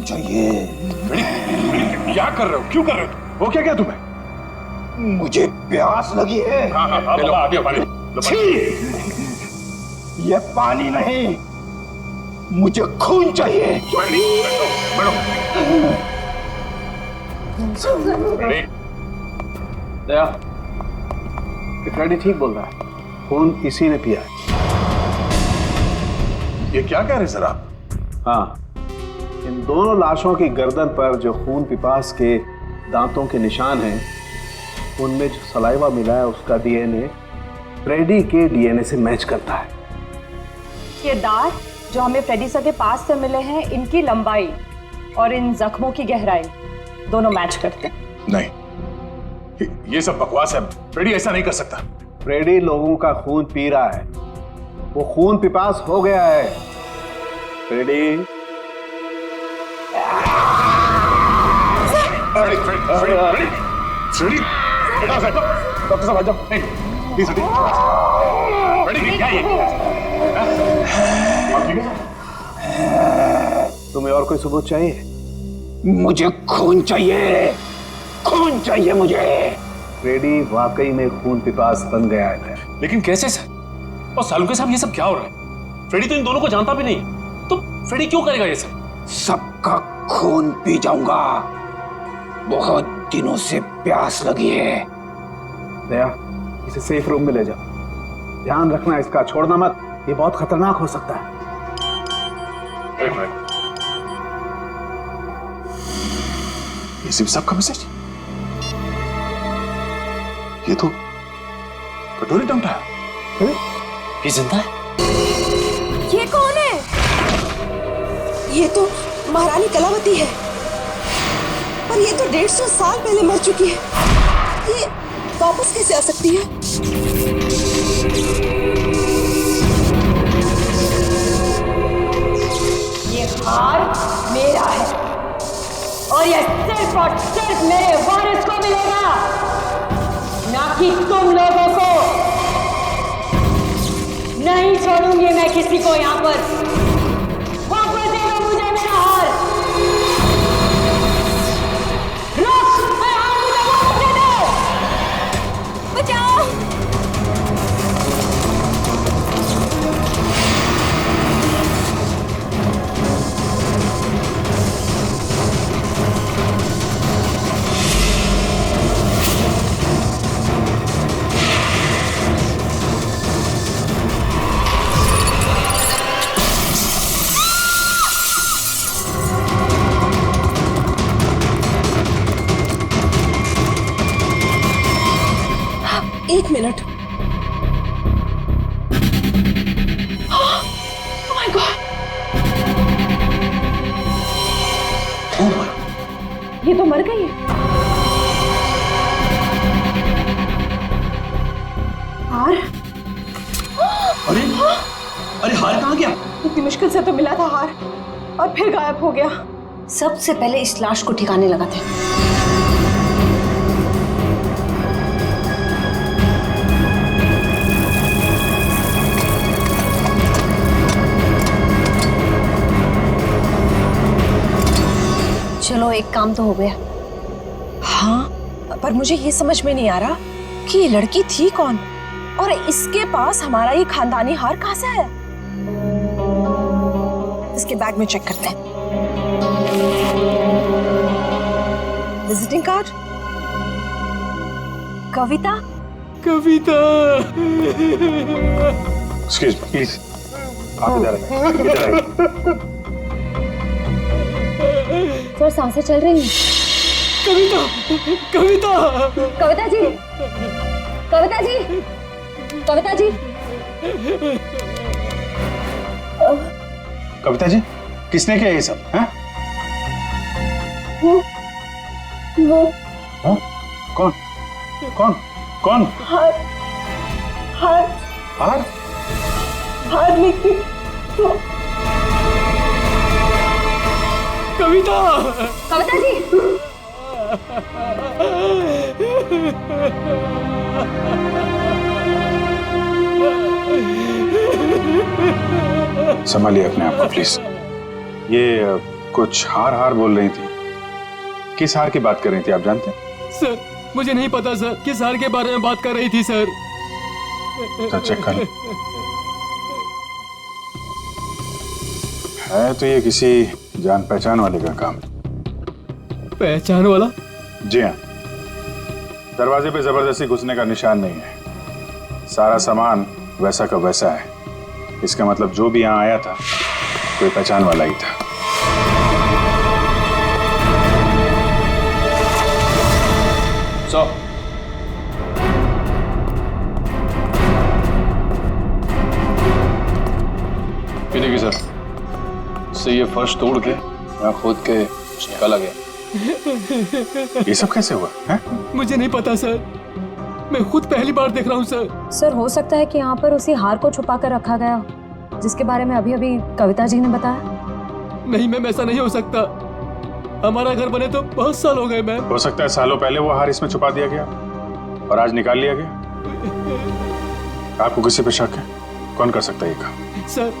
चाहिए। क्या कर रहे हो, क्यों कर रहे हो? वो क्या क्या तुम्हें? मुझे प्यास लगी है। छी! ये पानी नहीं, मुझे खून चाहिए। दया, फ्रेडी ठीक बोल रहा है, खून इसी ने पिया है। ये क्या कह रहे सर आप? हाँ, इन दोनों लाशों की गर्दन पर जो खून पिपास के दांतों के निशान हैं, उनमें जो सलाइवा मिला है उसका डीएनए फ्रेडी के डीएनए से मैच करता है। ये दांत जो हमें फ्रेडी सर के पास से मिले हैं, इनकी लंबाई और इन जख्मों की गहराई दोनों मैच करते हैं। नहीं, ये सब बकवास है। फ्रेडी ऐसा नहीं कर सकता। फ्रेडी लोगों का खून पी रहा है, वो खून पिपास हो गया है। फ्रेडी डॉक्टर साहब आ जाओ। प्लीज क्या ये? तुम्हें और कोई सबूत चाहिए? मुझे खून चाहिए, खून चाहिए मुझे। फ्रेडी वाकई में खून पिपास बन गया है। लेकिन कैसे सर? और सालुके साहब, ये सब क्या हो रहा है? फ्रेडी तो इन दोनों को जानता भी नहीं, तो फ्रेडी क्यों करेगा ये सब? सबका खून पी जाऊंगा। बहुत दिनों से प्यास लगी है। दया, इसे सेफ रूम में ले जाओ। ध्यान रखना इसका, छोड़ना मत, ये बहुत खतरनाक हो सकता है। ये सिर्फ सबका मैसेज? ये तो कटोरी टमटा है। ये जिंदा है? ये कौन है? ये तो महारानी कलावती है, पर ये तो 150 साल पहले मर चुकी है। ये वापस कैसे आ सकती है? ये हार मेरा है और ये सिर्फ और सिर्फ मेरे वारिस को मिलेगा, ना कि तुम लोगों को। नहीं छोड़ूंगी मैं किसी को यहाँ पर। वापस दे दो मुझे मेरा हार। रुक, मेरा हार मुझे वापस दे दो। बचाओ! एक मिनट। Oh my God! ये तो मर गई है। हार? अरे हार कहाँ गया? इतनी मुश्किल से तो मिला था हार और फिर गायब हो गया। सबसे पहले इस लाश को ठिकाने लगाते हैं। चलो, एक काम तो हो गया। हाँ, पर मुझे ये समझ में नहीं आ रहा कि ये लड़की थी कौन और इसके पास हमारा ये खानदानी हार कहाँ से आया। इसके बैग में चेक करते हैं। Visiting card, Kavita. Kavita. Excuse me please, आप इधर आइए। सर, सांसें चल रही हैं। कविता, कविता, कविता जी, कविता जी, कविता जी। कविता जी, किसने किया ये सब? हैं? वो हाँ? कौन? कौन? कौन? हार, हार, हार? हार लेके तो कविता, कविता जी। संभालिए अपने आप को प्लीज। ये कुछ हार हार बोल रही थी। किस हार की बात कर रही थी आप जानते हैं? सर मुझे नहीं पता सर, किस हार के बारे में बात कर रही थी सर। तो चेक कर। है तो ये किसी जान पहचान वाले का काम है। पहचान वाला? जी हाँ, दरवाजे पे जबरदस्ती घुसने का निशान नहीं है, सारा सामान वैसा का वैसा है। इसका मतलब जो भी यहाँ आया था कोई पहचान वाला ही था। पीने की सर से ये फर्श तोड़ के यहाँ खोद के निकाला गया। ये सब कैसे हुआ है? मुझे नहीं पता सर, मैं खुद पहली बार देख रहा हूँ सर। सर हो सकता है कि यहाँ पर उसी हार को छुपा कर रखा गया हो, जिसके बारे में अभी अभी कविता जी ने बताया। नहीं मैम, ऐसा नहीं हो सकता। हमारा घर बने तो बहुत साल हो गए मैम। हो सकता है सालों पहले वो हार इसमें छुपा दिया गया और आज निकाल लिया गया। आपको किसी पे शक है? कौन कर सकता है ये काम? सर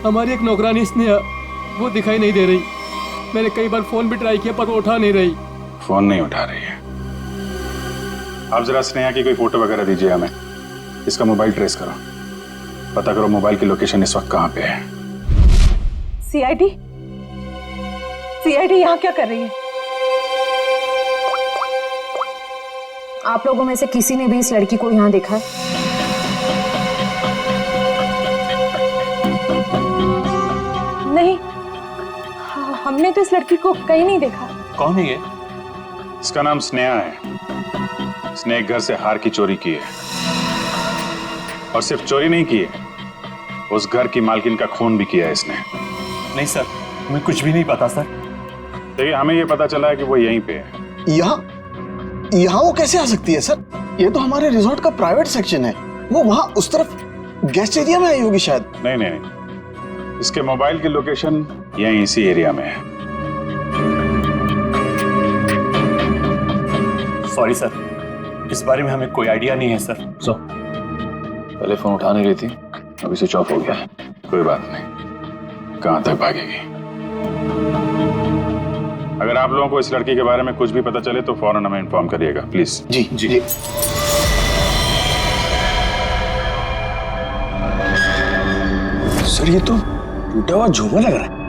हमारी एक नौकरानी स्नेहा, वो दिखाई नहीं दे रही। मैंने कई बार फोन भी ट्राई किया पर वो उठा नहीं रही। फोन नहीं उठा रही है। आप जरा स्नेहा की कोई फोटो वगैरह दीजिए हमें। इसका मोबाइल ट्रेस करो, पता करो मोबाइल की लोकेशन इस वक्त कहाँ पे है। सीआईडी यहाँ क्या कर रही है? आप लोगों में से किसी ने भी इस लड़की को यहाँ देखा है? नहीं, हमने तो इस लड़की को कहीं नहीं देखा। कौन है ये? इसका नाम स्नेहा है। इसने एक घर से हार की चोरी की है, और सिर्फ चोरी नहीं की है, उस घर की मालकिन का खून भी किया है इसने। नहीं सर, हमें कुछ भी नहीं पता सर। देखिए, हमें ये पता चला है कि वो यहीं पे है। यहाँ वो कैसे आ सकती है सर? ये तो हमारे रिजॉर्ट का प्राइवेट सेक्शन है। वो वहाँ उस तरफ गेस्ट एरिया में आई होगी शायद। नहीं नहीं नहीं, इसके मोबाइल की लोकेशन यहीं इसी एरिया में है। सॉरी सर, इस बारे में हमें कोई आइडिया नहीं है सर। पहले फोन उठा नहीं रही थी, अभी स्विच ऑफ हो गया। कोई बात नहीं, कहाँ तक भागेगी। अगर आप लोगों को इस लड़की के बारे में कुछ भी पता चले तो फौरन हमें इन्फॉर्म करिएगा प्लीज। Ji ji. सर ये तो टूटा हुआ झूमर लग रहा है।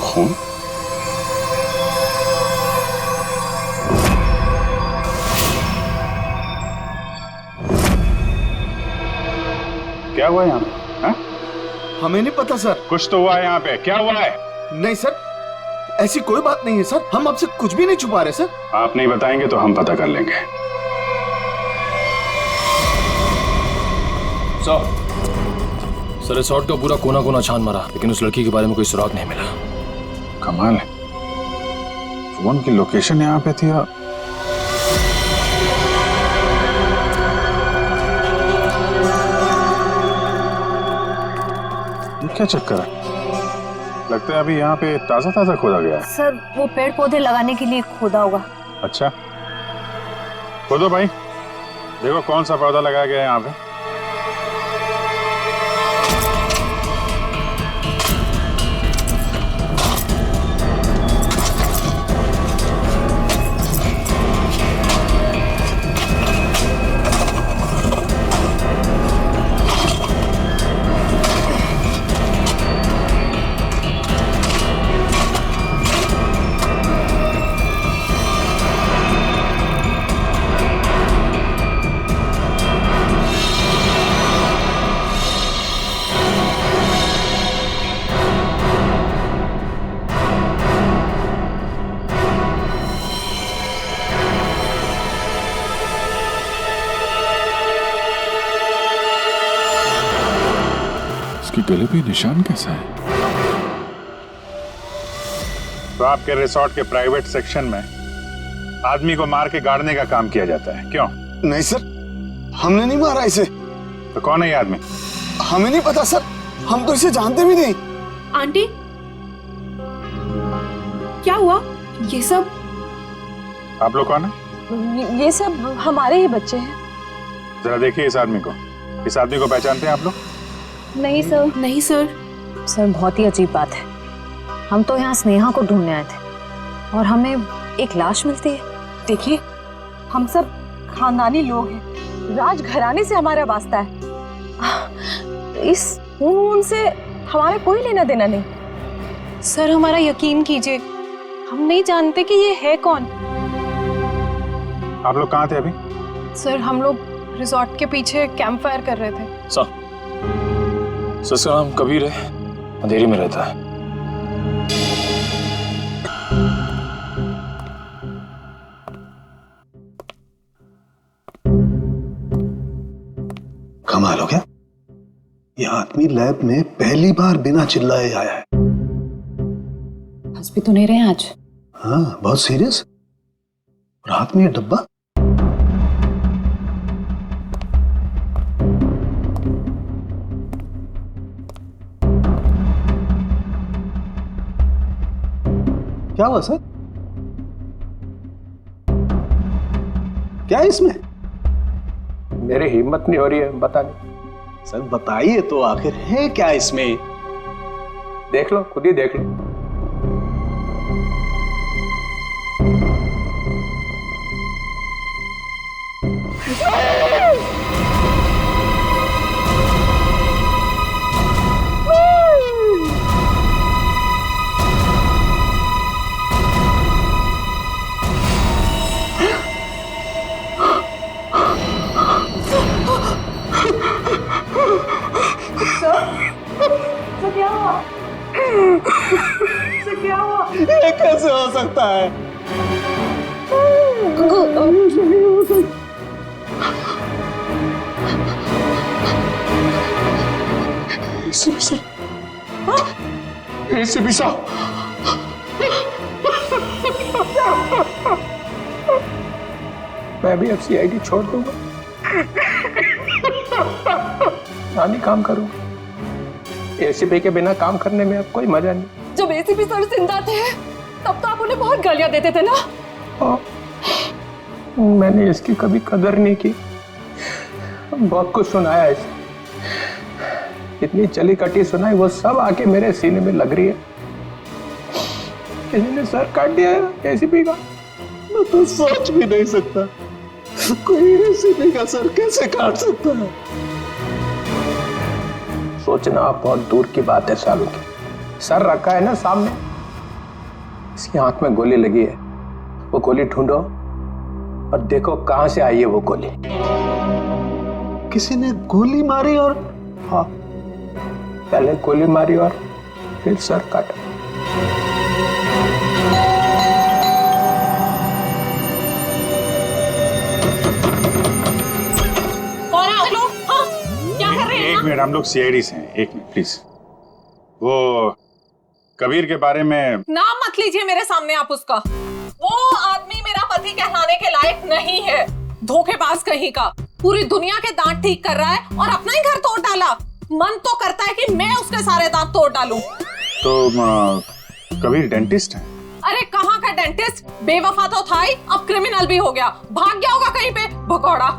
खून? क्या हुआ यहाँ पे? हमें नहीं पता सर। कुछ तो हुआ है यहाँ पे, क्या हुआ है? नहीं सर, ऐसी कोई बात नहीं है सर। हम आपसे कुछ भी नहीं छुपा रहे सर। आप नहीं बताएंगे तो हम पता कर लेंगे। सर रिसोर्ट का पूरा कोना कोना छान मारा, लेकिन उस लड़की के बारे में कोई सुराग नहीं मिला। कमाल है, फोन की लोकेशन यहाँ पे थी और क्या चक्कर है? लगता है अभी यहाँ पे ताजा ताजा खोदा गया है। सर वो पेड़ पौधे लगाने के लिए खोदा होगा। अच्छा, खोदो भाई, देखो कौन सा पौधा लगाया गया है यहाँ पे। गले पे निशान कैसा है? तो आपके रिसोर्ट के प्राइवेट सेक्शन में आदमी को मार के गाड़ने का काम किया जाता है, क्यों? नहीं सर, हमने नहीं मारा इसे। तो कौन है ये आदमी? हमें नहीं पता सर, हम तो इसे जानते भी नहीं। आंटी, क्या हुआ? ये सब आप लोग कौन है? ये सब हमारे ही बच्चे हैं। जरा देखिए इस आदमी को पहचानते हैं आप लोग? नहीं सर। नहीं सर। सर बहुत ही अजीब बात है, हम तो यहाँ स्नेहा को ढूंढने आए थे और हमें एक लाश मिलती है। देखिए, हम सब खानदानी लोग हैं, राजघराने से हमारा वास्ता है। इस खून से हमारा कोई लेना देना नहीं। सर हमारा यकीन कीजिए, हम नहीं जानते कि ये है कौन। आप लोग कहाँ थे अभी? सर हम लोग रिजॉर्ट के पीछे कैंप फायर कर रहे थे। सर इसका नाम कबीर है, अंधेरी में रहता है। कमाल हो गया, यह आदमी लैब में पहली बार बिना चिल्लाए आया है। हंस भी तो नहीं रहे आज। हाँ, बहुत सीरियस। और हाथ में ये डब्बा। क्या हुआ सर? क्या है इसमें? मेरी हिम्मत नहीं हो रही है बताने। सर बताइए तो, आखिर है क्या इसमें? देख लो, खुद ही देख लो। ये कैसे हो सकता है? मैं भी अब CID छोड़ दूंगा, नानी काम करूंगा। ACP के बिना काम करने में अब कोई मजा नहीं। जब ACP सर जिंदा थे तब तो आप उन्हें बहुत गालियां देते थे ना। मैंने इसकी कभी कदर नहीं की, बहुत कुछ सुनाया इसे, इतनी चली कटी सुनाई, वो सब आके मेरे सीने में लग रही है। किसी ने सर काट दिया है ACP का। मैं तो सोच भी नहीं सकता, कोई ACP का सर कैसे काट सकता है? सोचना बहुत दूर की बात है सालों की। सर रखा है ना सामने, इसकी आंख में गोली लगी है, वो गोली ढूंढो और देखो कहां से आई है वो गोली। किसी ने गोली मारी और? हाँ, पहले गोली मारी और फिर सर काटा। कौन है आप लोग? हाँ, क्या कर रहे हैं? एक मिनट, हम लोग CID से हैं। एक मिनट प्लीज। वो कबीर के बारे में नाम मत लीजिए मेरे सामने आप उसका। वो आदमी मेरा पति कहलाने के लायक नहीं है, धोखेबाज कहीं का। पूरी दुनिया के दांत ठीक कर रहा है और अपना ही घर तोड़ डाला। मन तो करता है कि मैं उसके सारे दांत तोड़ डालूं। तो कबीर डेंटिस्ट है? अरे कहाँ का डेंटिस्ट, बेवफा तो था ही, अब क्रिमिनल भी हो गया। भाग गया होगा कहीं पे, भगोड़ा।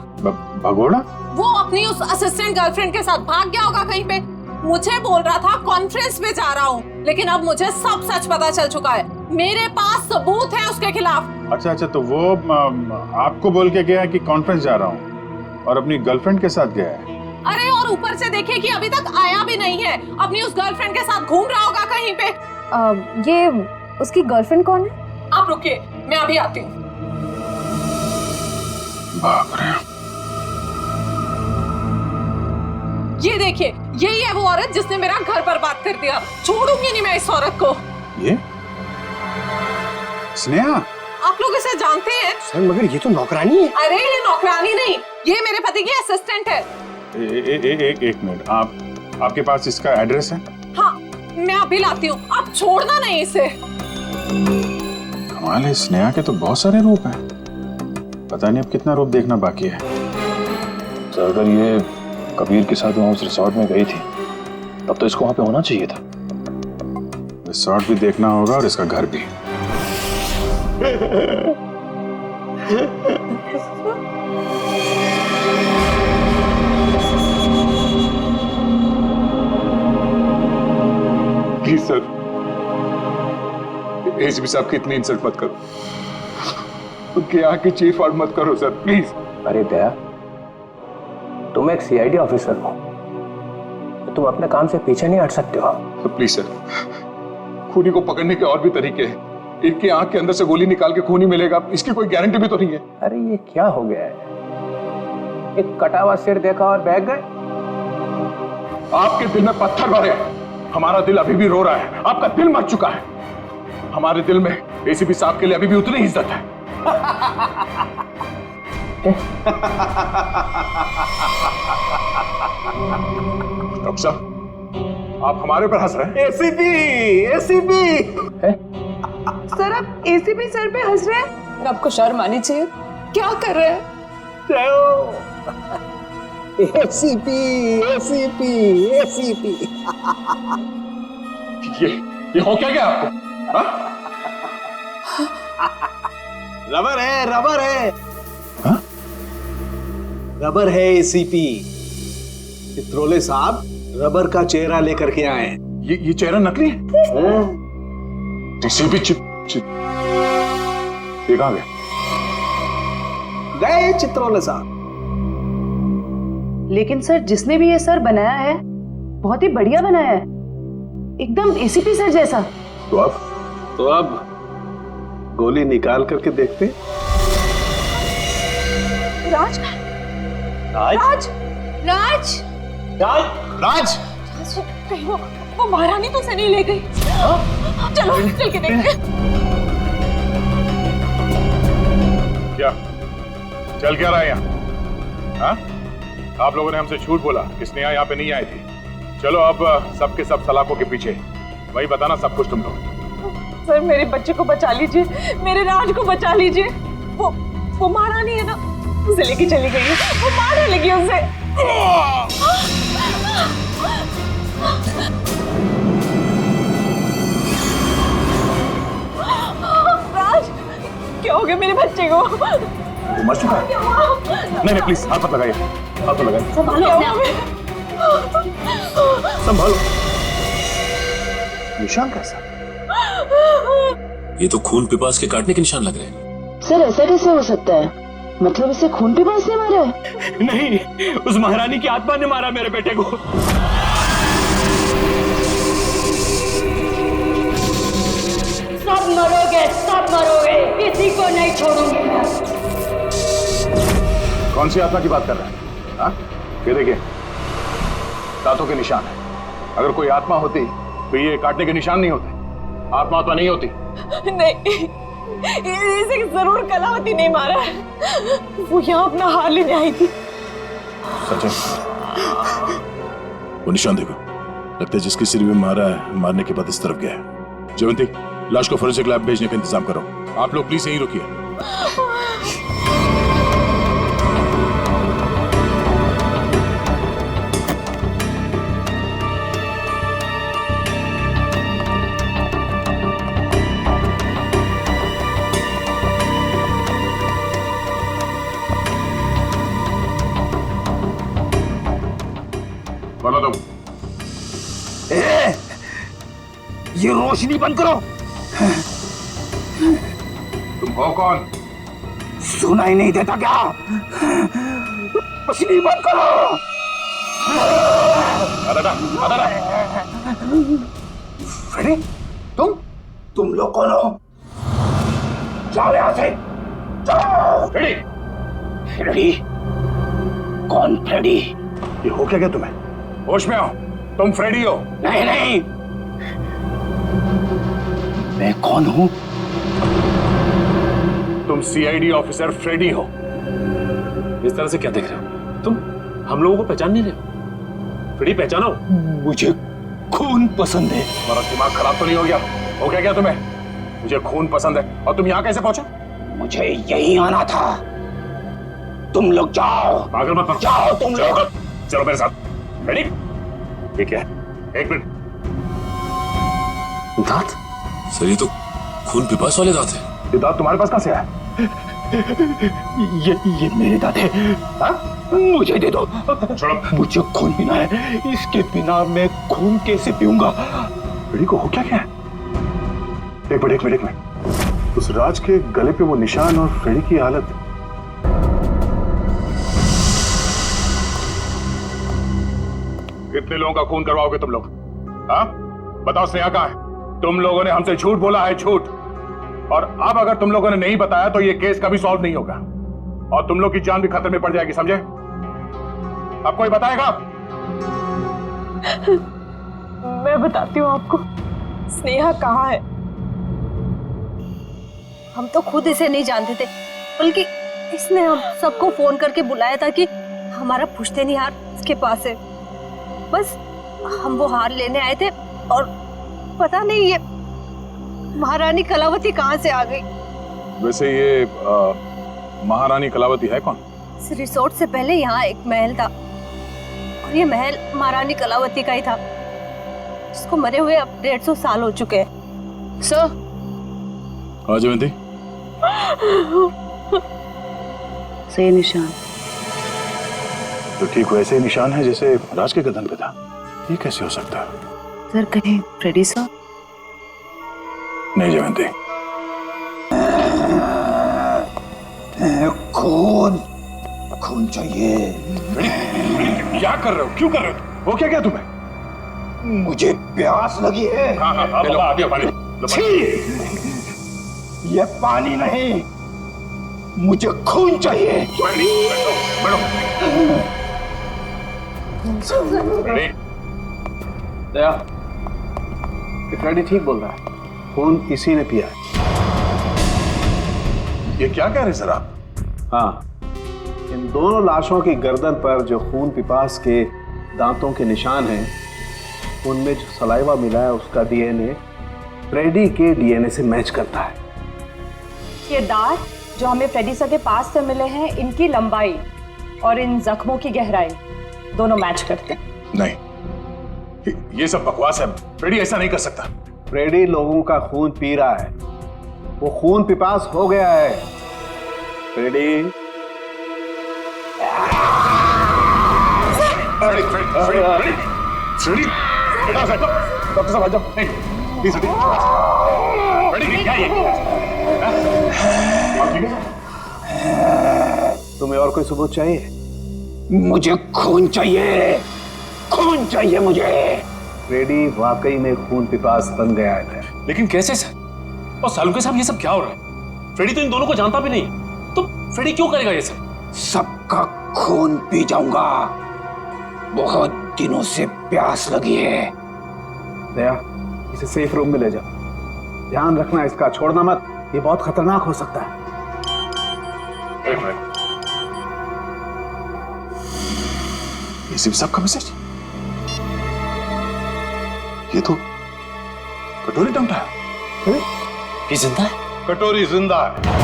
भगोड़ा? वो अपनी उस असिस्टेंट गर्लफ्रेंड के साथ भाग गया होगा कहीं पे। मुझे बोल रहा था कॉन्फ्रेंस में जा रहा हूँ, लेकिन अब मुझे सब सच पता चल चुका है। मेरे पास सबूत है उसके खिलाफ। अच्छा, तो वो आपको बोल के गया कि कॉन्फ्रेंस जा रहा हूँ और अपनी गर्लफ्रेंड के साथ गया है? अरे और ऊपर से देखिए कि अभी तक आया भी नहीं है, अपनी उस गर्लफ्रेंड के साथ घूम रहा होगा कहीं पे। ये उसकी गर्लफ्रेंड कौन है? आप रुकिए, मैं अभी आती हूँ। बाप रे। ये देखिए, यही है वो औरत जिसने मेरा घर बर्बाद कर दिया। छोड़ूंगी नहीं मैं इस औरत को। ये स्नेहा? आप लोग इसे जानते हैं? सर मगर ये तो नौकरानी है। अरे ये नौकरानी नहीं, ये मेरे पति की असिस्टेंट है। एक मिनट, आपके पास इसका एड्रेस है? हाँ, मैं अभी लाती हूँ, आप छोड़ना नहीं इसे। कमाल है, स्नेहा के तो बहुत सारे रूप हैं, पता नहीं अब कितना रूप देखना बाकी है। तो अगर ये कबीर के साथ वहां उस रिसोर्ट में गई थी, तब तो इसको वहां पे होना चाहिए था। रिसोर्ट भी देखना होगा और इसका घर भी। सर, एसीपी साहब की इतनी इंसल्ट मत करो, उनकी यहाँ की चीफ आउट मत करो सर, प्लीज। अरे दया, तुम एक सीआईडी ऑफिसर हो, तो तुम अपने काम से पीछे नहीं हट सकते हो। प्लीज सर, खूनी को पकड़ने के और भी तरीके हैं। इनकी आंख के अंदर से गोली निकाल के खूनी मिलेगा, इसकी कोई गारंटी भी तो नहीं है। अरे ये क्या हो गया है? एक कटा हुआ सिर देखा और बह गए। आपके दिल में पत्थर भरे, हमारा दिल अभी भी रो रहा है। आपका दिल मर चुका है, हमारे दिल में एसीपी साहब के लिए अभी भी उतनी इज्जत है। डॉक्टर साहब, आप हमारे ऊपर हंस रहे हैं? ACP, ACP. सर आप एसीपी सर पे हंस रहे हैं? आपको शर्म आनी चाहिए। क्या कर रहे हैं? ACP, ACP, ACP. ये हो क्या गया आपको? हाँ? रबर है, रबर है। हाँ? रबर है एसीपी। चित्रोले साहब रबर का चेहरा लेकर के आए। ये चेहरा नकली है? एसीपी चिप ये कहां गए? गए चित्रोले साहब। लेकिन सर जिसने भी ये सर बनाया है बहुत ही बढ़िया बनाया है, एकदम एसीपी सर जैसा। तो अब गोली निकाल करके देखते। राज, राज, राज, राज, राज। कहीं वो महारानी तो से नहीं ले गई। चलो चल के देखते। क्या चल क्या रहा है यहाँ? हाँ? आप लोगों ने हमसे झूठ बोला, किसने यहाँ पे नहीं आई थी। चलो अब सबके सब सलाखों के पीछे, वही बताना सब कुछ तुम लोग। सर मेरे बच्चे को बचा लीजिए, मेरे राज को बचा लीजिए। वो महारानी है ना, उसे लेके चली गई है, वो मारने लगी उसे। राज क्या हो गया मेरे बच्चे को? वो मर चुका है? नहीं प्लीज हाथ मत लगाइए, हाथ मत लगाइए। संभालो संभालो। निशान कैसा? ये तो खून पिपास के काटने के निशान लग रहे हैं। सर ऐसा कैसे हो सकता है? मतलब इसे खून पिपास ने मारा है? नहीं, उस महारानी की आत्मा ने मारा मेरे बेटे को। सब मरोगे, सब मरोगे, किसी को नहीं छोड़ूंगी मैं। कौन सी आत्मा की बात कर रहे हैं? हाँ? ये देखिए, दांतों के निशान है। अगर कोई आत्मा होती तो ये काटने के निशान नहीं होते। आत्मा तो नहीं होती। नहीं, इसे जरूर कलावती नहीं मारा है। वो यहाँ अपना हार लेने आई थी। सचिन, वो निशान देखो, लगता है जिसके सिर में मारा है, मारने के बाद इस तरफ गया है। जयवंती, लाश को फोरेंसिक लैब भेजने का इंतजाम करो। आप लोग प्लीज यहीं रुकिए। बोलो तुम। ये रोशनी बंद करो। तुम हो कौन? सुनाई नहीं देता क्या? रोशनी बंद करो। फ्रेडी, तुम लोग कौन हो? जाओ यहाँ से, जाओ। Freddie, Freddie? कौन फ्रेडी? ये हो क्या तुम्हें? होश में आओ, तुम फ्रेडी हो? नहीं नहीं, मैं कौन हूं? तुम सीआईडी ऑफिसर फ्रेडी हो। इस तरह से क्या देख रहे हो तुम? हम लोगों को पहचान नहीं रहे हो? फ्रेडी पहचानो। मुझे खून पसंद है। तुम्हारा दिमाग खराब तो नहीं हो गया? हो क्या तुम्हें? मुझे खून पसंद है और तुम यहाँ कैसे पहुंचे? मुझे यही आना था। तुम लोग जाओ। पागल मत बनो। जाओ तुम लोग। चलो मेरे साथ। रेडी? ये क्या है? एक मिनट। दांत? सर ये तो खून पिपास वाले दांत हैं। ये दांत तुम्हारे पास कहां से आया? ये मेरे दांत है। हाँ? मुझे दे दो। छोड़ो। मुझे खून पीना है, इसके बिना मैं खून कैसे पीऊंगा? फ्रेडी को हो क्या क्या है? एक मिनट। उस राज के गले पे वो निशान और फ्रेडी की हालत। कितने लोगों का खून करवाओगे तुम लोग? हाँ, बताओ स्नेहा कहाँ है? तुम लोगों ने हमसे झूठ बोला है, झूठ। और अब अगर तुम लोगों ने नहीं बताया तो ये केस कभी सॉल्व नहीं होगा और तुम लोग की जान भी खतरे में पड़ जाएगी, समझे? अब कोई बताएगा? मैं बताती हूँ आपको स्नेहा कहाँ है। हम तो खुद इसे नहीं जानते थे, बल्कि इसने हम सबको फोन करके बुलाया था कि हमारा पुश्तैनी हार इसके पास है। बस हम वो हार लेने आए थे और पता नहीं ये महारानी कलावती कहाँ से आ गई। वैसे ये महारानी कलावती है कौन? इस रिसोर्ट से पहले यहाँ एक महल था और ये महल महारानी कलावती का ही था, जिसको मरे हुए अब 150 साल हो चुके हैं। सर। हाँ जयंती। सही निशान तो ठीक वैसे ही निशान है जैसे राज के गर्दन पे था। ये कैसे हो सकता है? सर कहीं फ्रेडी साहब? नहीं जयंती। खून चाहिए। क्या कर रहे हो? क्यों कर रहे हो? वो क्या तुम्हें? मुझे प्यास लगी है। हाँ, आ गया पानी। ये पानी नहीं, मुझे खून चाहिए। दया, फ्रेडी ठीक बोल रहा है, खून इसी ने पिया है। ये क्या कह रहे सर आप? हाँ, इन दोनों लाशों की गर्दन पर जो खून पिपास के दांतों के निशान हैं, उनमें जो सलाइवा मिला है उसका डीएनए फ्रेडी के डीएनए से मैच करता है। ये दांत जो हमें फ्रेडी सर के पास से मिले हैं, इनकी लंबाई और इन जख्मों की गहराई दोनों मैच करते हैं। नहीं, ये सब बकवास है। फ्रेडी ऐसा नहीं कर सकता। फ्रेडी लोगों का खून पी रहा है, वो खून पिपास हो गया है। फ्रेडी डॉक्टर साहब आ जाओ। प्लीज क्या ये? तुम्हें और कोई सबूत चाहिए? मुझे खून चाहिए, खून चाहिए मुझे। फ्रेडी वाकई में खून पिपास बन गया है। लेकिन कैसे सर? और सालुके साहब ये सब क्या हो रहा है? फ्रेडी तो इन दोनों को जानता भी नहीं, तो फ्रेडी क्यों करेगा ये सब? सबका खून पी जाऊंगा। बहुत दिनों से प्यास लगी है। दया, इसे सेफ रूम में ले जाओ। ध्यान रखना इसका, छोड़ना मत, ये बहुत खतरनाक हो सकता है। एक मिनट, ये सिर्फ सबका मैसेज? ये तो कटोरी टंगता है। ये जिंदा है? कटोरी जिंदा है।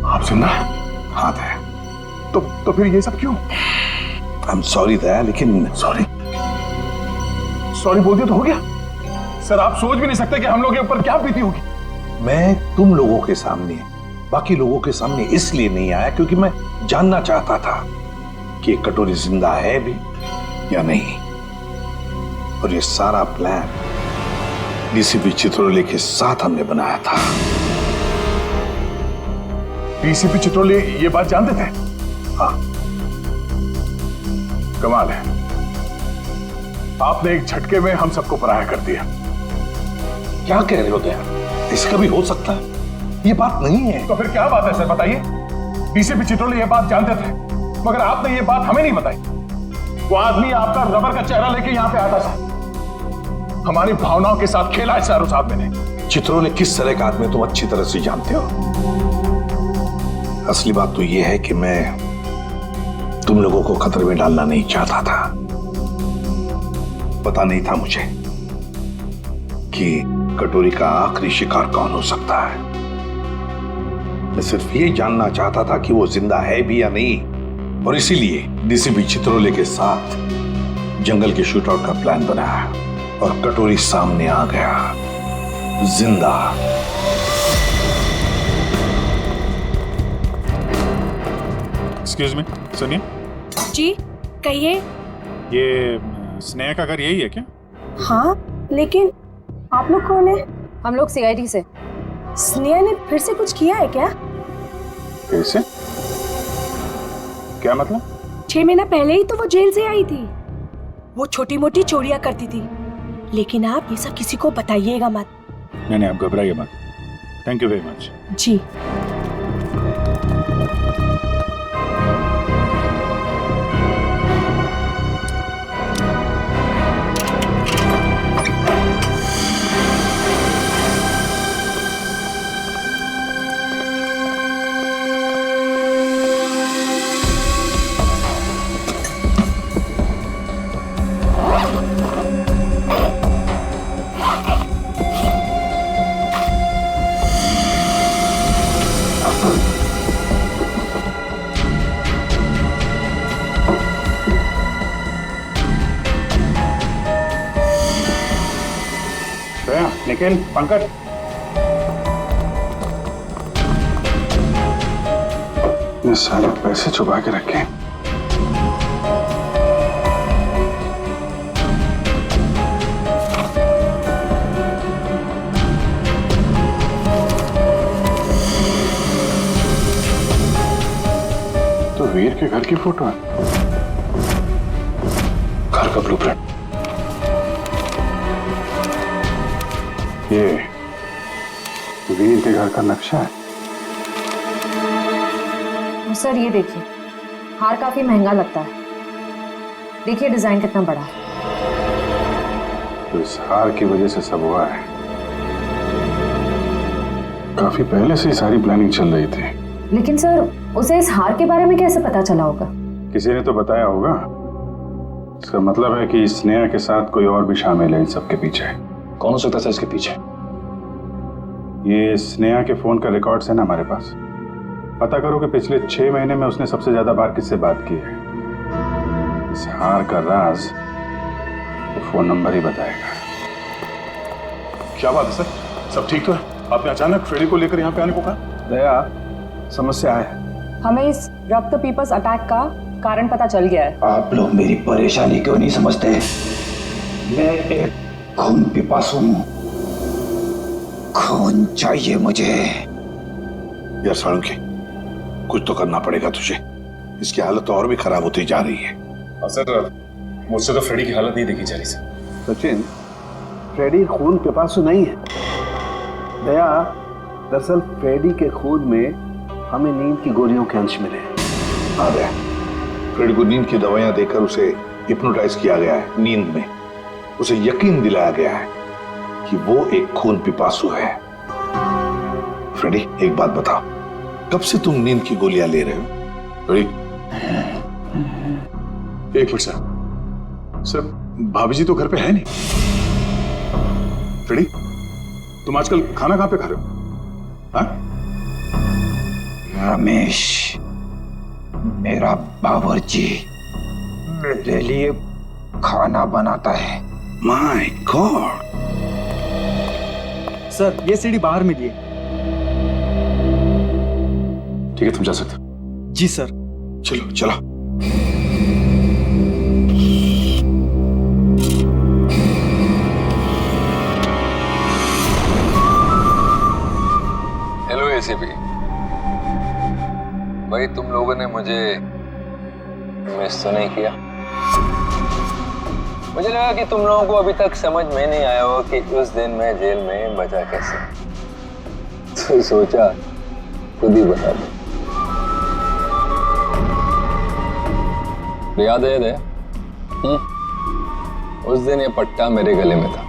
आप जिंदा? हाँ दया। तो फिर ये सब क्यों? आई एम सॉरी दया, लेकिन सॉरी बोल दिया तो हो गया। सर आप सोच भी नहीं सकते कि हम लोग के ऊपर क्या बीती होगी। मैं तुम लोगों के सामने, बाकी लोगों के सामने इसलिए नहीं आया क्योंकि मैं जानना चाहता था कि कटोरी जिंदा है भी या नहीं। और ये सारा प्लान डीसीपी चित्रोले के साथ हमने बनाया था। डीसीपी चित्रोले ये बात जानते थे? हाँ। कमाल है, आपने एक झटके में हम सबको पराया कर दिया। क्या कह रहे हो दया? इसका भी हो सकता है, ये बात नहीं है। तो फिर क्या बात है सर, बताइए। डीसीपी चित्रोले ये बात जानते थे, मगर आपने ये बात हमें नहीं बताई। वो आदमी आपका रबर का चेहरा लेके यहाँ पे आता था, हमारी भावनाओं के साथ खेला है सर उस आदमी ने। चित्रोले किस तरह का आदमी तुम अच्छी तरह से जानते हो। असली बात तो यह है कि मैं तुम लोगों को खतरे में डालना नहीं चाहता था। पता नहीं था मुझे कि कटोरी का आखिरी शिकार कौन हो सकता है। मैं सिर्फ ये जानना चाहता था कि वो जिंदा है भी या नहीं, और इसीलिए डीसीपी चित्रोले के साथ जंगल के शूटआउट का प्लान बनाया और कटोरी सामने आ गया, जिंदा। एक्सक्यूज मी, सुनिए। जी कहिए। ये स्नेहा का घर यही है क्या? हाँ, लेकिन आप लोग कौन है? हम लोग सीआईडी से। स्नेहा ने फिर से कुछ किया है क्या? फिर से? क्या मतलब? 6 महीना पहले ही तो वो जेल से आई थी। वो छोटी मोटी चोरियां करती थी, लेकिन आप ये सब किसी को बताइएगा मत। नहीं, आप घबराइए मत। Thank you very much. जी। निखिल, पंकज, ये सारे पैसे छुपा के रखे। तो वीर के घर की फोटो है, घर का ब्लूप्रिंट। ये वीर के घर का नक्शा है। सर ये देखिए, हार काफी महंगा लगता है। देखिए डिजाइन कितना बड़ा है। तो इस हार की वजह से सब हुआ है। काफी पहले से ही सारी प्लानिंग चल रही थी। लेकिन सर उसे इस हार के बारे में कैसे पता चला होगा? किसी ने तो बताया होगा। इसका मतलब है कि स्नेहा के साथ कोई और भी शामिल है इन सबके पीछे। कौन हो सकता है इसके पीछे? ये स्नेहा के फोन का रिकॉर्ड्स है ना हमारे पास। पता करो कि पिछले 6 महीने में उसने सबसे ज्यादा बार किससे बात की है। इस हार का राज वो फोन नंबर ही बताएगा। क्या बात है सर, सब ठीक तो है? आपने अचानक फ्रेडी को लेकर यहाँ पे आने को कहा? दया, समस्या है। हमें इस रक्त पीपस अटैक का कारण पता चल गया है। आप लोग मेरी परेशानी क्यों नहीं समझते? मैं एक खून पिपासु हूं, खून चाहिए मुझे। यार साळुंखे, कुछ तो करना पड़ेगा तुझे। इसकी हालत तो और भी खराब होती जा रही है। सर मुझसे तो फ्रेडी की हालत नहीं देखी जा रही सर। सचिन, फ्रेडी खून पिपासु नहीं है। दया, दरअसल फ्रेडी के खून में हमें नींद की गोलियों के अंश मिले। हाँ दया, फ्रेडी को नींद की दवाइयां देकर उसे हिप्नोटाइज किया गया है। नींद में उसे यकीन दिलाया गया है कि वो एक खून पिपासु है। फ्रेडी, एक बात बताओ, कब से तुम नींद की गोलियां ले रहे हो? फ्रेडी, एक मिनट सर। सर भाभी जी तो घर पे है नहीं। फ्रेडी, तुम आजकल खाना कहां पे खा रहे हो? हाँ? रमेश, मेरा बावर्ची मेरे लिए खाना बनाता है। My God. सर ये सीढ़ी बाहर मिली है। ठीक है, तुम जा सकते हो। जी सर। चलो चलो। हेलो एसीपी भाई, तुम लोगों ने मुझे मिस तो नहीं किया? मुझे लगा कि तुम लोगों को अभी तक समझ में नहीं आया हो कि उस दिन मैं जेल में बचा कैसे, तो सोचा खुद ही बता दो। याद है? उस दिन ये पट्टा मेरे गले में था।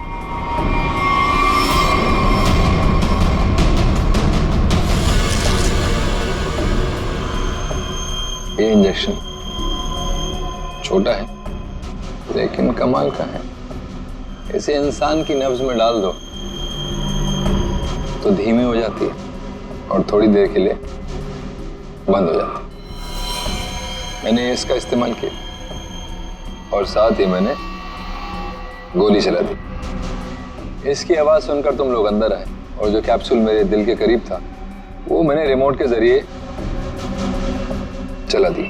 ये इंजेक्शन छोटा है लेकिन कमाल का है। इसे इंसान की नब्ज में डाल दो तो धीमी हो जाती है और थोड़ी देर के लिए बंद हो जाती है। मैंने इसका इस्तेमाल किया और साथ ही मैंने गोली चला दी। इसकी आवाज सुनकर तुम लोग अंदर आए और जो कैप्सूल मेरे दिल के करीब था वो मैंने रिमोट के जरिए चला दी।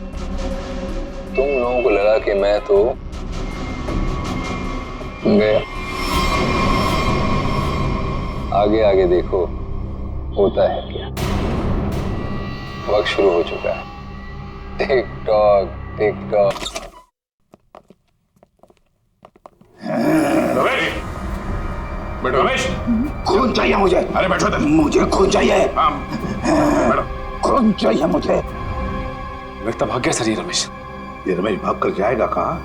तुम लोगों को लगा कि मैं तो गया। आगे आगे देखो होता है क्या। वक्त शुरू हो चुका है। Tick tock tick tock. Ramesh, खून चाहिए मुझे। अरे बैठो तुम। मुझे खून चाहिए। खून चाहिए मुझे। लगता भाग गया सर ये रमेश। ये रमेश भाग कर जाएगा कहाँ?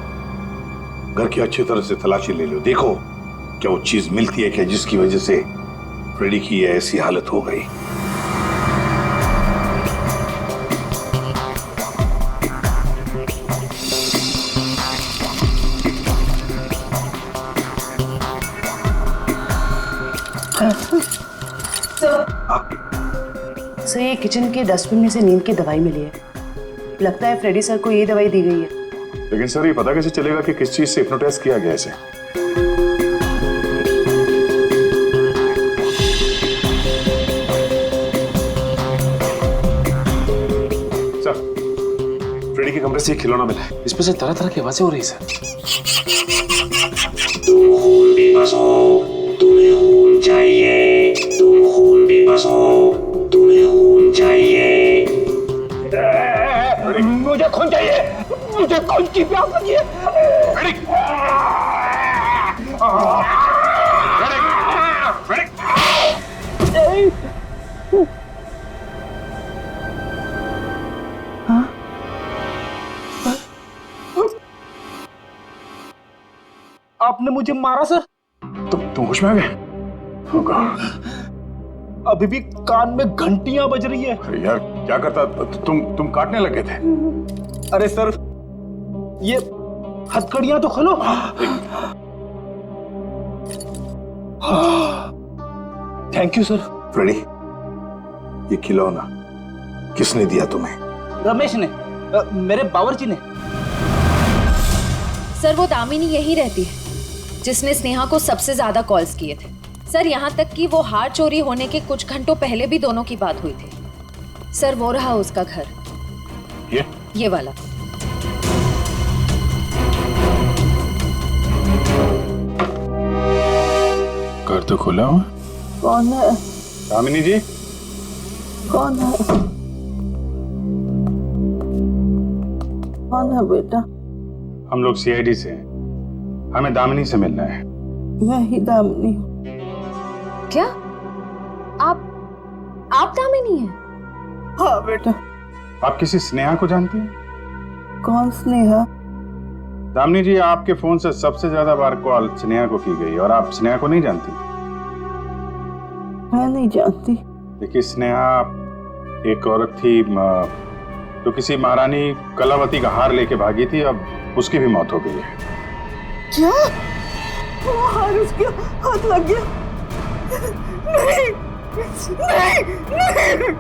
घर की अच्छी तरह से तलाशी ले लो, देखो क्या वो चीज मिलती है क्या जिसकी वजह से फ्रेडी की ऐसी हालत हो गई। सर ये किचन के डस्टबिन में से नींद की दवाई मिली है। लगता है फ्रेडी सर को ये दवाई दी गई है। लेकिन सर ये पता कैसे चलेगा कि किस चीज से हिप्नोटाइज किया गया इसे? सर फ्रेडी के कमरे से एक खिलौना मिला है। इसमें से तरह तरह की आवाजें हो रही है सर। तुम्हें खून चाहिए, तुम खून भी बसो, तुम्हें खून चाहिए। मुझे खून चाहिए, मुझे खून की प्यास लगी है। आपने मुझे मारा सर? तुम होश में आ गए? अभी भी कान में घंटियां बज रही है। अरे यार क्या करता, तुम काटने लगे थे। अरे सर ये हथकड़ियां तो खोलो। Thank you sir. फ्रेडी ये खिलौना किसने दिया तुम्हें? रमेश ने, मेरे बावर्ची ने। सर वो दामिनी यही रहती है जिसने स्नेहा को सबसे ज्यादा कॉल्स किए थे। सर यहाँ तक कि वो हार चोरी होने के कुछ घंटों पहले भी दोनों की बात हुई थी। सर वो रहा उसका घर, ये वाला। घर तो खुला हुआ। कौन है? दामिनी जी। कौन है? कौन है बेटा? हम लोग सीआईडी से हैं। हमें दामिनी से मिलना है। मैं ही दामिनी हूँ। क्या आप दामिनी हैं? हाँ बेटा। आप किसी स्नेहा को जानती हैं? कौन स्नेहा? दामिनी जी आपके फोन से सबसे ज्यादा बार कॉल स्नेहा को की गई और आप स्नेहा को नहीं जानती? मैं नहीं जानती। देखिए स्नेहा एक औरत थी जो किसी महारानी कलावती का हार लेके भागी थी। अब उसकी भी मौत हो गई है। क्या? वो हार उसके हाथ लग गया? नहीं,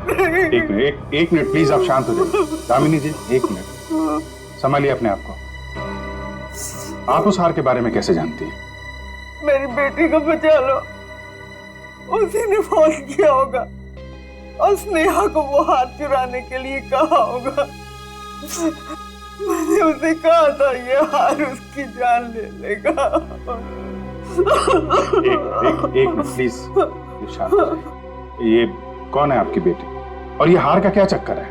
नहीं, नहीं। एक मिनट प्लीज आप शांत हो जाइए। दामिनी जी एक मिनट संभालिए अपने आप को। आप उस हार के बारे में कैसे जानती हैं? मेरी बेटी को बचा लो। उसी ने फोन किया होगा और स्नेहा को वो हार चुराने के लिए कहा होगा। मैंने उसे कहा था ये हार उसकी जान ले लेगा। एक मिनट प्लीज शांत हो जाइए। ये कौन है आपकी बेटी और ये हार का क्या चक्कर है?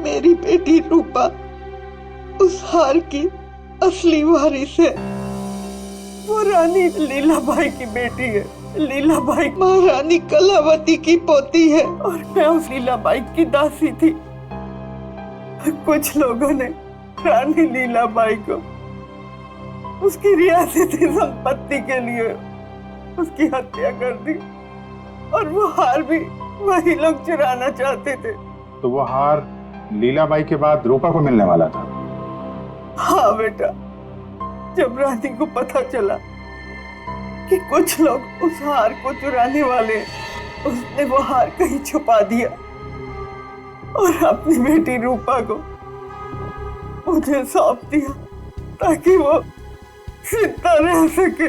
मेरी बेटी रूपा उस हार की असली वारिस है। वो रानी लीलाबाई की बेटी है। लीलाबाई महारानी कलावती की पोती है और मैं उस लीलाबाई की दासी थी। कुछ लोगों ने रानी लीलाबाई को उसकी रियासती संपत्ति के लिए उसकी हत्या कर दी और वो हार भी वही लोग चुराना चाहते थे। तो वो हार लीलाबाई के बाद रूपा को मिलने वाला था? हाँ बेटा, जब रानी को पता चला कि कुछ लोग उस हार को चुराने वाले उसने वो हार कहीं छुपा दिया और अपनी बेटी रूपा को मुझे सौंप दिया ताकि वो जिंदा रह सके।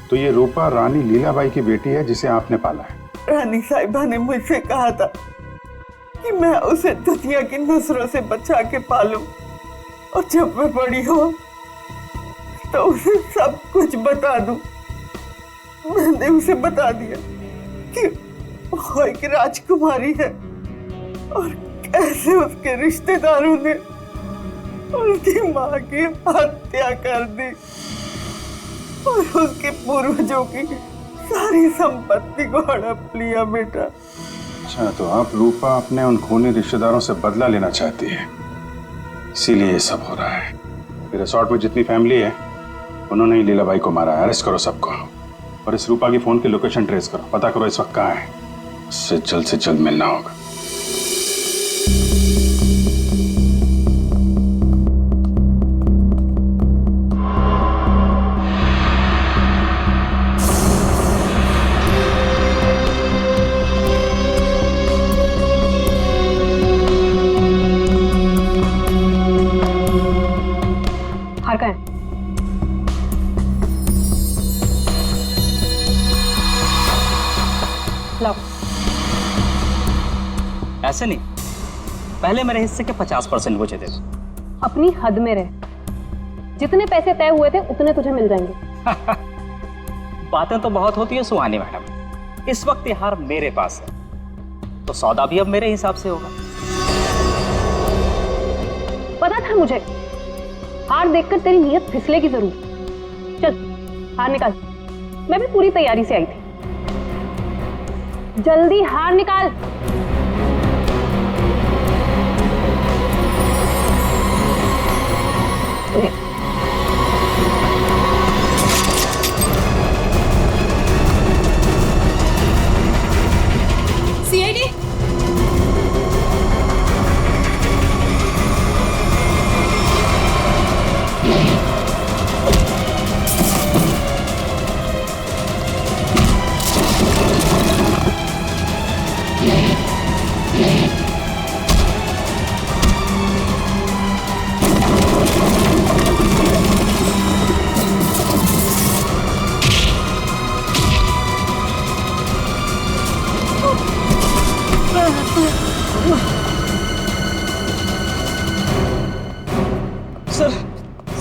तो ये रूपा रानी लीलाबाई की बेटी है जिसे आपने पाला है? रानी साहिबा ने मुझसे कहा था कि मैं उसे दुनिया की नजरों से बचा के पालूं और जब मैं बड़ी हो तो उसे सब कुछ बता दूं। मैंने उसे बता दिया कि वो एक राजकुमारी है और कैसे उसके रिश्तेदारों ने उसकी माँ की हत्या कर दी और उसके पूर्वजों की सारी संपत्ति को हड़प लिया। बेटा अच्छा, तो आप रूपा अपने उन खूनी रिश्तेदारों से बदला लेना चाहती है, इसीलिए ये सब हो रहा है। रिसोर्ट में जितनी फैमिली है उन्होंने ही लीलाबाई को मारा है। अरेस्ट करो सबको और इस रूपा की फोन की लोकेशन ट्रेस करो, पता करो इस वक्त कहाँ है। उससे जल्द मिलना होगा। हार का है? लाओ। ऐसे नहीं, पहले मेरे हिस्से के 50% मुझे दे दो। अपनी हद में रह, जितने पैसे तय हुए थे उतने तुझे मिल जाएंगे। बातें तो बहुत होती है सुहानी मैडम, इस वक्त ये हार मेरे पास है तो सौदा भी अब मेरे हिसाब से होगा। पता था मुझे हार देखकर तेरी नीयत फिसलेगी जरूर। चल हार निकाल, मैं भी पूरी तैयारी से आई थी। जल्दी हार निकाल। सीआईडी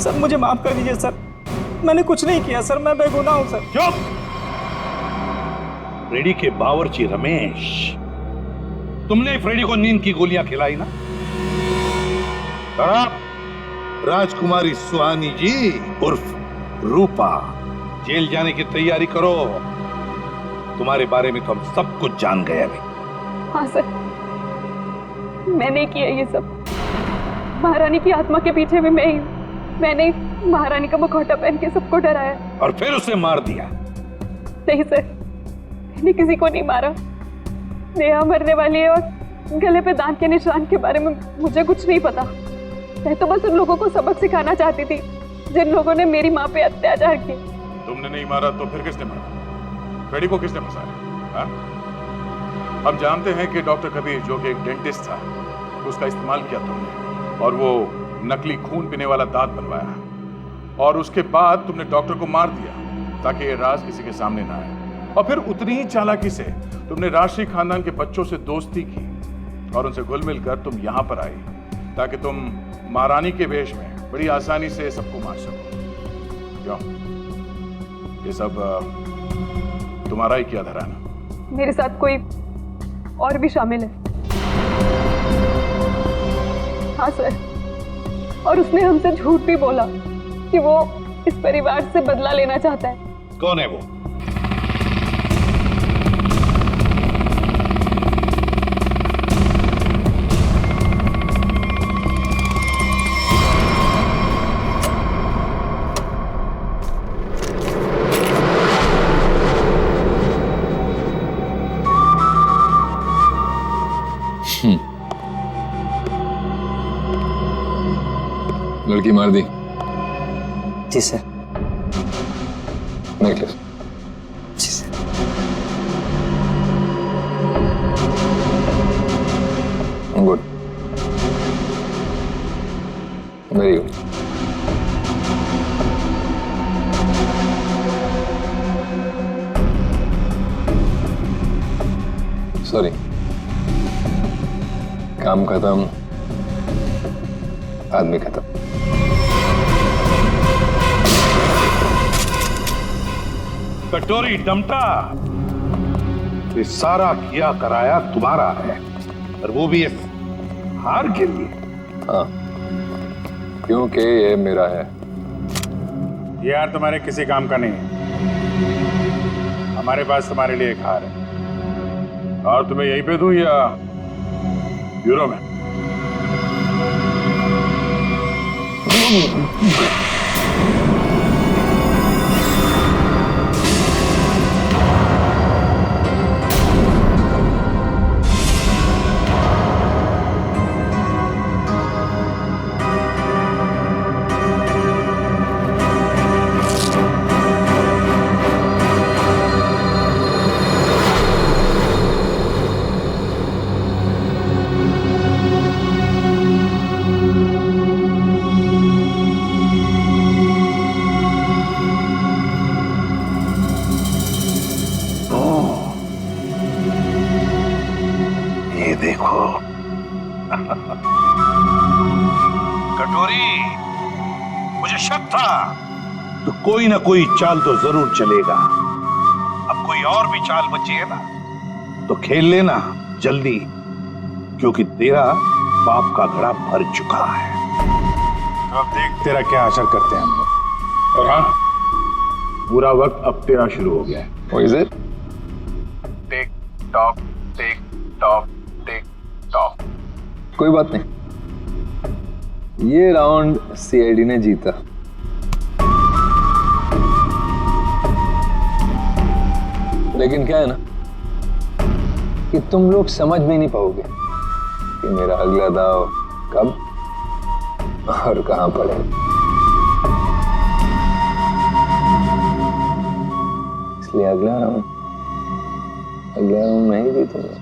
सर मुझे माफ कर दीजिए सर, मैंने कुछ नहीं किया सर, मैं बेगुनाह हूं सर। चुप! फ्रेडी के बावर्ची रमेश, तुमने फ्रेडी को नींद की गोलियां खिलाई ना? राजकुमारी सुहानी जी उर्फ रूपा जेल जाने की तैयारी करो। तुम्हारे बारे में तो हम सब कुछ जान गए अभी। हाँ सर, मैंने किया ये सब। महारानी की आत्मा के पीछे भी मैं ही हूँ। मैंने महारानी का मुखौटा पहन के सबको डराया और फिर उसे मार दिया। नहीं सर, मैंने किसी को नहीं मारा। नेहा मरने वाली है और गले पे दांत के निशान के बारे में मुझे कुछ नहीं पता। मैं तो बस उन लोगों को सबक सिखाना चाहती थी जिन लोगों ने मेरी माँ पे अत्याचार किए। तुमने नहीं मारा तो फिर किसने मारा? फ्रेडी को किसने फंसाया? हम जानते हैं कि डॉक्टर कबीर, जो कि एक डेंटिस्ट था, उसका इस्तेमाल किया तुमने और वो नकली खून पीने वाला दांत बनवाया और उसके बाद तुमने डॉक्टर को मार दिया ताकि ये राज किसी के सामने ना आए। और फिर उतनी ही चालाकी से तुमने राष्ट्रीय खानदान के बच्चों से दोस्ती की और उनसे घुल मिल कर तुम यहाँ पर आई ताकि तुम महारानी के वेश में बड़ी आसानी से सबको मार सको। क्यों? ये सब तुम्हारा ही किया धरा ना? मेरे साथ कोई और भी शामिल है। हाँ सर, और उसने हमसे झूठ भी बोला कि वो इस परिवार से बदला लेना चाहता है। कौन है वो? लड़की मार दी? जी सर। नेकलेस? जी sir. Good, very good. Sorry, काम खत्म, आदमी खत्म। कटोरी डमटा, ये सारा किया कराया तुम्हारा है, और वो भी इस हार के लिए। हाँ, क्योंकि ये मेरा है। ये हार तुम्हारे किसी काम का नहीं है। हमारे पास तुम्हारे लिए एक हार है, और तुम्हें यहीं पे दूं या ब्यूरो में? कटोरी, मुझे शक था तो कोई ना कोई चाल तो जरूर चलेगा। अब कोई और भी चाल बची है ना, तो खेल लेना जल्दी, क्योंकि तेरा पाप का घड़ा भर चुका है। तो अब देख तेरा क्या असर करते हैं हम लोग। और हाँ, पूरा वक्त अब तेरा शुरू हो गया है। What is it? Tick tock, tick tock, tick tock. कोई बात नहीं, ये राउंड सीआईडी ने जीता। लेकिन क्या है ना कि तुम लोग समझ में नहीं पाओगे कि मेरा अगला दाव कब और कहां पड़ेगा। इसलिए अगला राउंड मैं ही जीतूंगा।